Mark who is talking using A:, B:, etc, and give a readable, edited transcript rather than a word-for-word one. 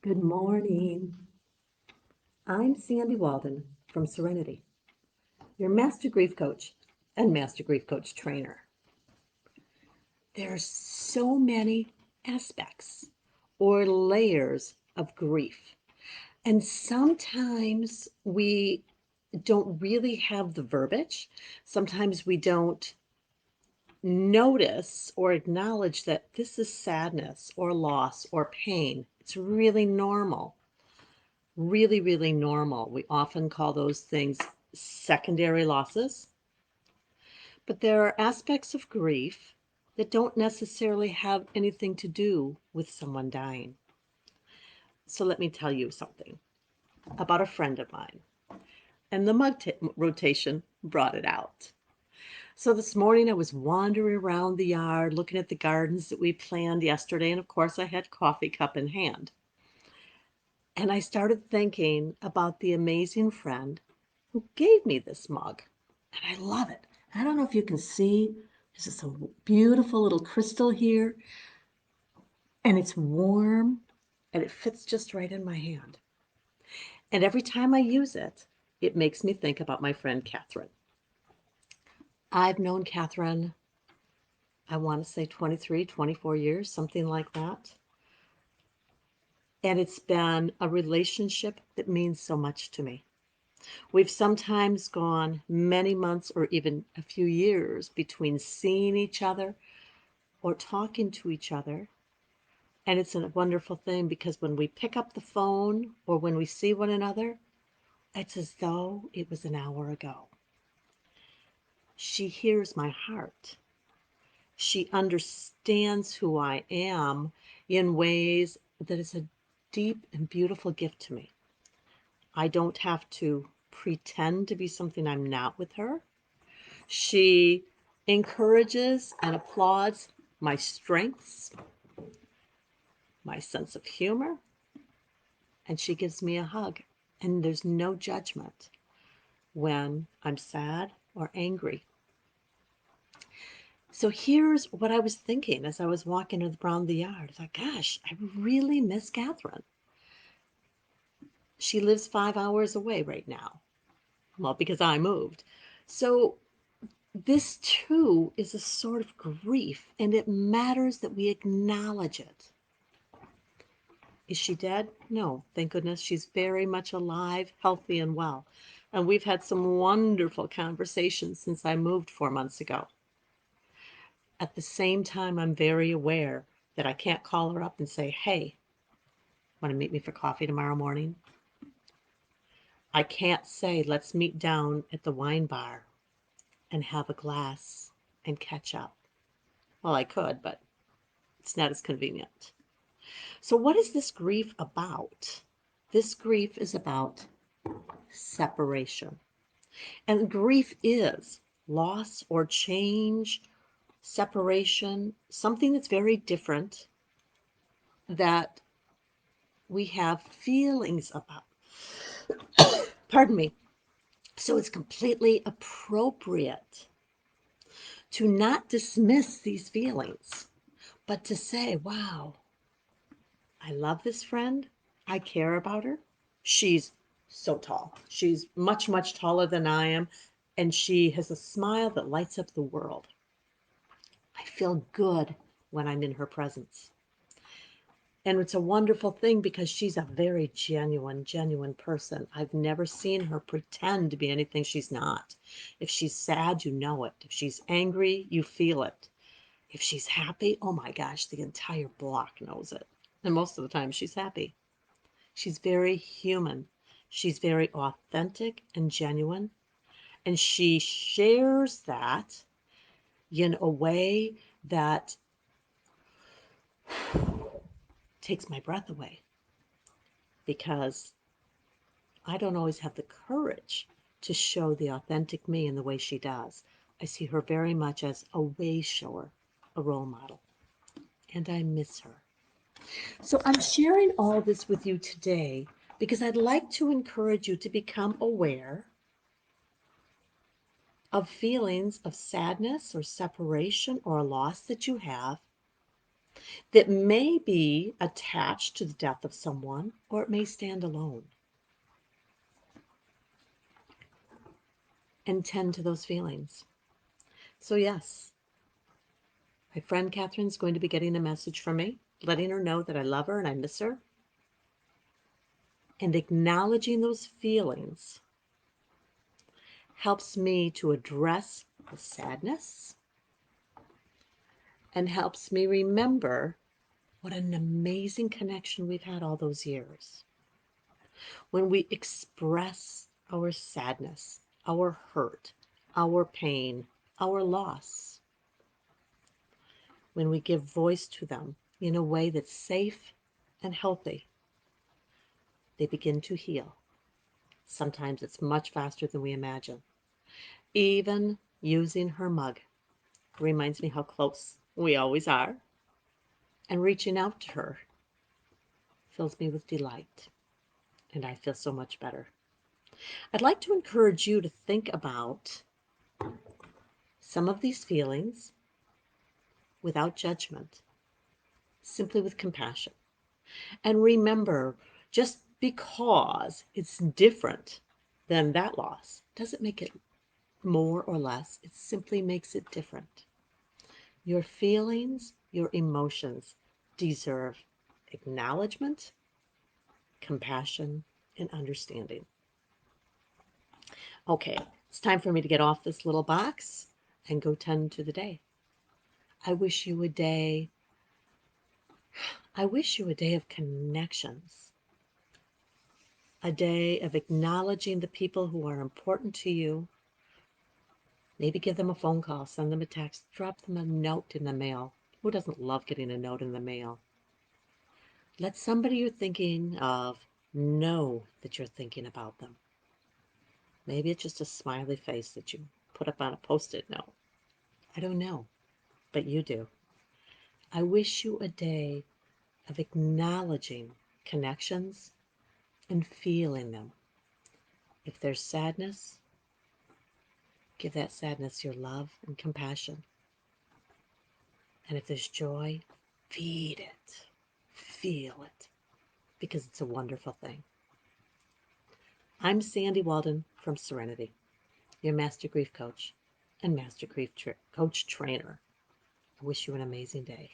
A: Good morning. I'm Sandy Walden from Serenity, your Master Grief Coach and Master Grief Coach trainer. There are so many aspects or layers of grief, and sometimes we don't really have the verbiage. Sometimes we don't notice or acknowledge that this is sadness or loss or pain. It's really normal. Really, really normal. We often call those things secondary losses, but there are aspects of grief that don't necessarily have anything to do with someone dying. So let me tell you something about a friend of mine, and the rotation brought it out. So this morning I was wandering around the yard looking at the gardens that we planned yesterday, and of course I had coffee cup in hand. And I started thinking about the amazing friend who gave me this mug. And I love it. I don't know if you can see, there's just a beautiful little crystal here, and it's warm, and it fits just right in my hand. And every time I use it, it makes me think about my friend Catherine. I've known Catherine, I want to say 23, 24 years, something like that. And it's been a relationship that means so much to me. We've sometimes gone many months or even a few years between seeing each other or talking to each other. And it's a wonderful thing because when we pick up the phone or when we see one another, it's as though it was an hour ago. She hears my heart. She understands who I am in ways that is a deep and beautiful gift to me. I don't have to pretend to be something I'm not with her. She encourages and applauds my strengths, my sense of humor, and she gives me a hug. And there's no judgment when I'm sad or angry. So here's what I was thinking as I was walking around the yard. I thought, gosh, I really miss Catherine. She lives 5 hours away right now. Well, because I moved. So this too is a sort of grief, and it matters that we acknowledge it. Is she dead? No, thank goodness. She's very much alive, healthy, and well. And we've had some wonderful conversations since I moved 4 months ago. At the same time, I'm very aware that I can't call her up and say, hey, want to meet me for coffee tomorrow morning? I can't say, let's meet down at the wine bar and have a glass and catch up. Well, I could, but it's not as convenient. So what is this grief about? This grief is about separation. And grief is loss or change, separation, something that's very different that we have feelings about. Pardon me. So it's completely appropriate to not dismiss these feelings, but to say, wow, I love this friend. I care about her. She's so tall. She's much, much taller than I am. And she has a smile that lights up the world. I feel good when I'm in her presence. And it's a wonderful thing because she's a very genuine person. I've never seen her pretend to be anything she's not. If she's sad, you know it. If she's angry, you feel it. If she's happy, oh my gosh, the entire block knows it. And most of the time, she's happy. She's very human. She's very authentic and genuine. And she shares that in a way that takes my breath away because I don't always have the courage to show the authentic me in the way she does. I see her very much as a way shower, a role model, and I miss her. So I'm sharing all this with you today because I'd like to encourage you to become aware of feelings of sadness or separation or loss that you have, that may be attached to the death of someone, or it may stand alone. And tend to those feelings. So, yes, my friend Catherine's going to be getting a message from me, letting her know that I love her and I miss her. And acknowledging those feelings helps me to address the sadness and helps me remember what an amazing connection we've had all those years. When we express our sadness, our hurt, our pain, our loss, when we give voice to them in a way that's safe and healthy, they begin to heal. Sometimes it's much faster than we imagine. Even using her mug reminds me how close we always are, and reaching out to her fills me with delight, and I feel so much better. I'd like to encourage you to think about some of these feelings without judgment, simply with compassion. And remember, just because it's different than that loss doesn't make it more or less. It simply makes it different. Your feelings, your emotions deserve acknowledgement, compassion, and understanding. Okay, it's time for me to get off this little box and go tend to the day. I wish you a day. I wish you a day of connections, a day of acknowledging the people who are important to you. Maybe give them a phone call, send them a text, drop them a note in the mail. Who doesn't love getting a note in the mail? Let somebody you're thinking of know that you're thinking about them. Maybe it's just a smiley face that you put up on a post-it note. I don't know, but you do. I wish you a day of acknowledging connections and feeling them. If there's sadness, give that sadness your love and compassion. And if there's joy, feed it, feel it, because it's a wonderful thing. I'm Sandy Walden from Serenity, your Master Grief Coach and Master Grief Coach Trainer. I wish you an amazing day.